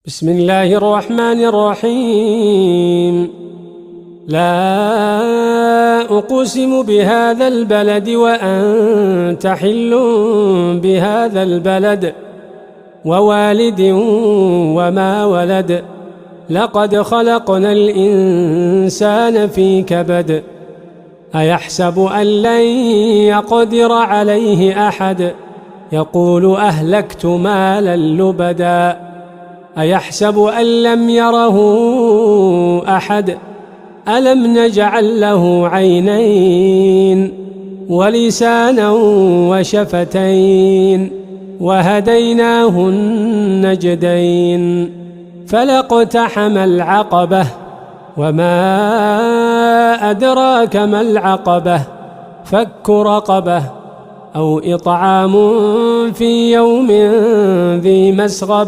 بسم الله الرحمن الرحيم. لا أقسم بهذا البلد وأنت حل بهذا البلد ووالد وما ولد لقد خلقنا الإنسان في كبد أيحسب أن لن يقدر عليه أحد يقول أهلكت مالا لبدا أيحسب أن لم يره أحد ألم نجعل له عينين ولسانا وشفتين وهديناه النجدين فلاقتحم العقبة وما أدراك ما العقبة فك رقبة أو إطعام في يوم ذي مسغبة